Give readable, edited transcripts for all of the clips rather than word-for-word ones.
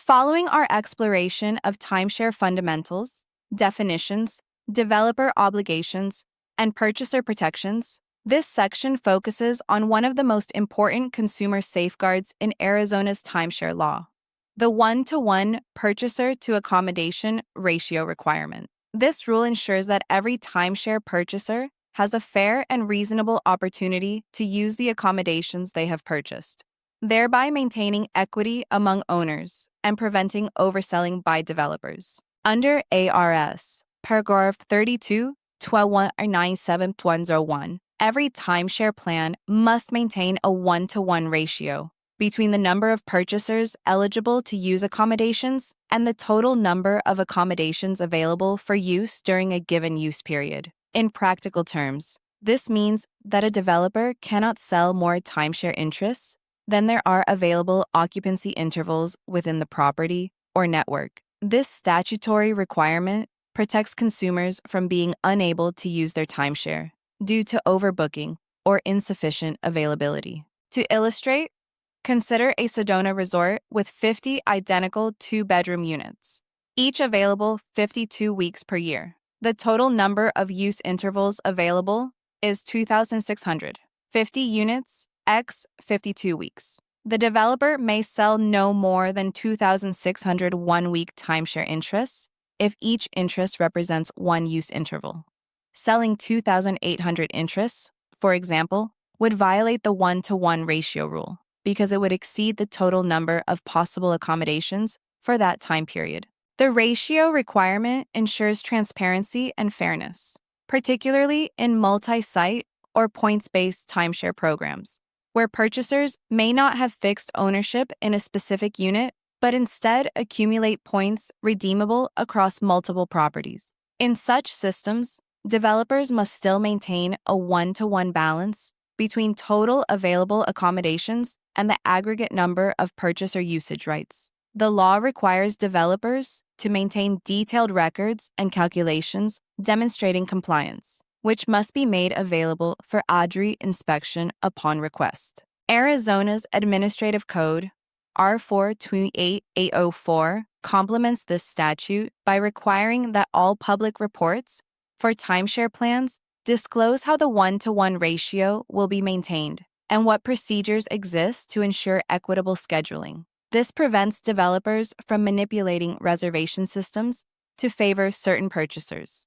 Following our exploration of timeshare fundamentals, definitions, developer obligations, and purchaser protections, this section focuses on one of the most important consumer safeguards in Arizona's timeshare law, the one-to-one purchaser-to-accommodation ratio requirement. This rule ensures that every timeshare purchaser has a fair and reasonable opportunity to use the accommodations they have purchased, thereby maintaining equity among owners and preventing overselling by developers. Under ARS, paragraph 32, 1297.101, every timeshare plan must maintain a one-to-one ratio between the number of purchasers eligible to use accommodations and the total number of accommodations available for use during a given use period. In practical terms, this means that a developer cannot sell more timeshare interests than there are available occupancy intervals within the property or network. This statutory requirement protects consumers from being unable to use their timeshare due to overbooking or insufficient availability. To illustrate, consider a Sedona resort with 50 identical two-bedroom units, each available 52 weeks per year. The total number of use intervals available is 2,600. 50 units x 52 weeks. The developer may sell no more than 2,600 one-week timeshare interests if each interest represents one use interval. Selling 2,800 interests, for example, would violate the one-to-one ratio rule because it would exceed the total number of possible accommodations for that time period. The ratio requirement ensures transparency and fairness, particularly in multi-site or points-based timeshare programs, where purchasers may not have fixed ownership in a specific unit, but instead accumulate points redeemable across multiple properties. In such systems, developers must still maintain a one-to-one balance between total available accommodations and the aggregate number of purchaser usage rights. The law requires developers to maintain detailed records and calculations demonstrating compliance, which must be made available for ADRI inspection upon request. Arizona's Administrative Code, R428804, complements this statute by requiring that all public reports for timeshare plans disclose how the one-to-one ratio will be maintained and what procedures exist to ensure equitable scheduling. This prevents developers from manipulating reservation systems to favor certain purchasers,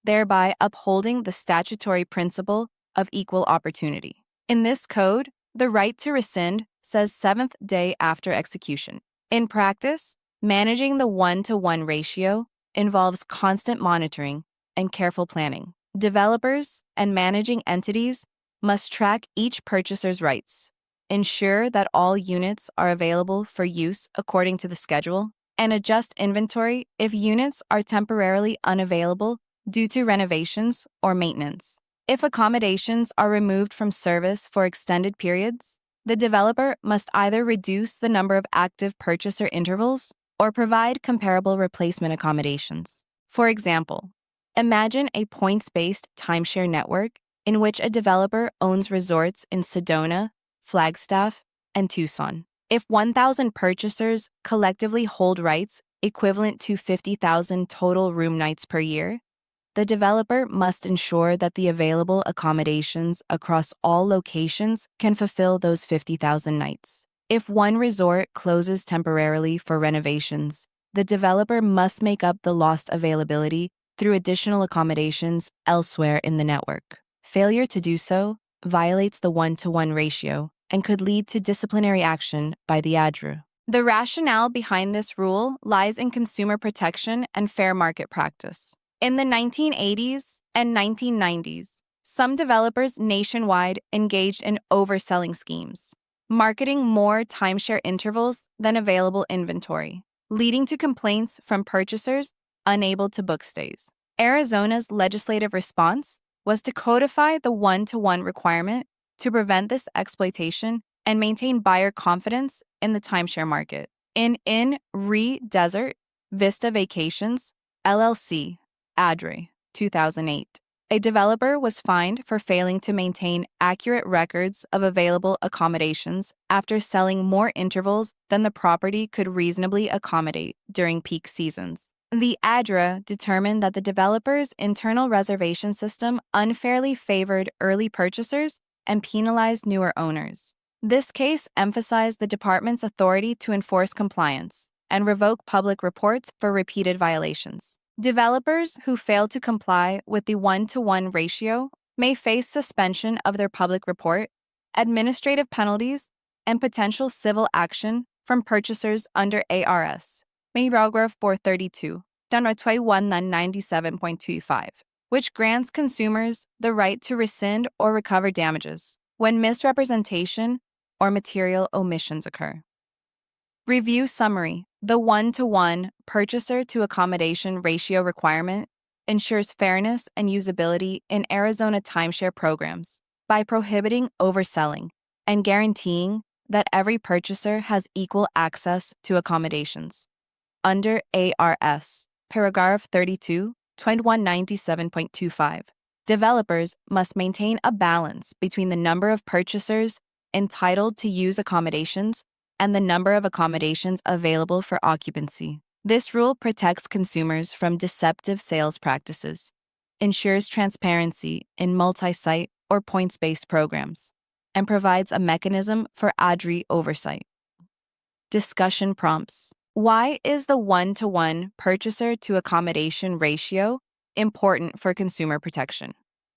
thereby upholding the statutory principle of equal opportunity. In this code, the right to rescind says 7th day after execution. In practice, managing the one-to-one ratio involves constant monitoring and careful planning. Developers and managing entities must track each purchaser's rights, ensure that all units are available for use according to the schedule, and adjust inventory if units are temporarily unavailable due to renovations or maintenance. If accommodations are removed from service for extended periods, the developer must either reduce the number of active purchaser intervals or provide comparable replacement accommodations. For example, imagine a points-based timeshare network in which a developer owns resorts in Sedona, Flagstaff, and Tucson. If 1,000 purchasers collectively hold rights equivalent to 50,000 total room nights per year, the developer must ensure that the available accommodations across all locations can fulfill those 50,000 nights. If one resort closes temporarily for renovations, the developer must make up the lost availability through additional accommodations elsewhere in the network. Failure to do so violates the one-to-one ratio and could lead to disciplinary action by the ADRU. The rationale behind this rule lies in consumer protection and fair market practice. In the 1980s and 1990s, some developers nationwide engaged in overselling schemes, marketing more timeshare intervals than available inventory, leading to complaints from purchasers unable to book stays. Arizona's legislative response was to codify the one-to-one requirement to prevent this exploitation and maintain buyer confidence in the timeshare market. In Desert Vista Vacations, LLC, ADRI, 2008, A developer was fined for failing to maintain accurate records of available accommodations after selling more intervals than the property could reasonably accommodate during peak seasons. The ADRA determined that the developer's internal reservation system unfairly favored early purchasers and penalized newer owners. This case emphasized the department's authority to enforce compliance and revoke public reports for repeated violations. Developers who fail to comply with the 1-to-1 ratio may face suspension of their public report, administrative penalties, and potential civil action from purchasers under ARS. Paragraph 432, Standard 2197.25, which grants consumers the right to rescind or recover damages when misrepresentation or material omissions occur. Review summary. The 1-to-1 purchaser-to-accommodation ratio requirement ensures fairness and usability in Arizona timeshare programs by prohibiting overselling and guaranteeing that every purchaser has equal access to accommodations. Under ARS, paragraph 32, 2197.25, developers must maintain a balance between the number of purchasers entitled to use accommodations and the number of accommodations available for occupancy. This rule protects consumers from deceptive sales practices, ensures transparency in multi-site or points-based programs, and provides a mechanism for ADRI oversight. Discussion prompts. Why is the 1-to-1 purchaser-to-accommodation ratio important for consumer protection?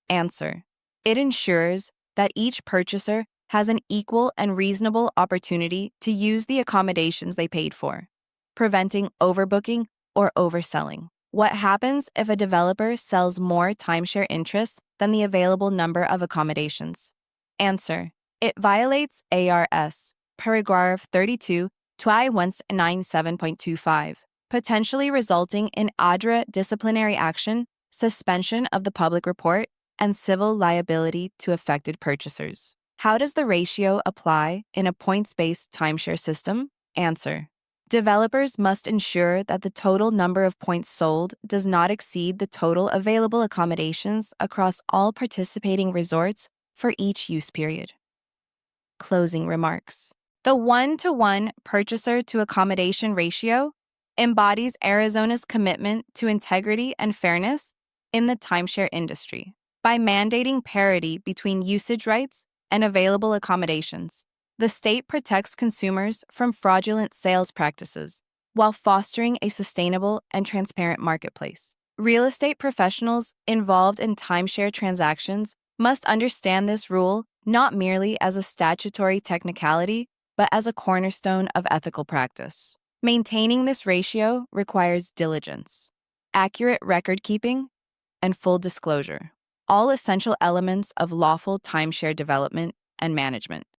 Answer. It ensures that each purchaser has an equal and reasonable opportunity to use the accommodations they paid for, preventing overbooking or overselling. What happens if a developer sells more timeshare interests than the available number of accommodations? Answer. It violates ARS, paragraph 32, 2197.25, potentially resulting in ADRA disciplinary action, suspension of the public report, and civil liability to affected purchasers. How does the ratio apply in a points-based timeshare system? Answer. Developers must ensure that the total number of points sold does not exceed the total available accommodations across all participating resorts for each use period. Closing remarks. The 1-to-1 purchaser-to-accommodation ratio embodies Arizona's commitment to integrity and fairness in the timeshare industry. By mandating parity between usage rights and available accommodations, the state protects consumers from fraudulent sales practices while fostering a sustainable and transparent marketplace. Real estate professionals involved in timeshare transactions must understand this rule not merely as a statutory technicality, but as a cornerstone of ethical practice. Maintaining this ratio requires diligence, accurate record keeping, and full disclosure, all essential elements of lawful timeshare development and management.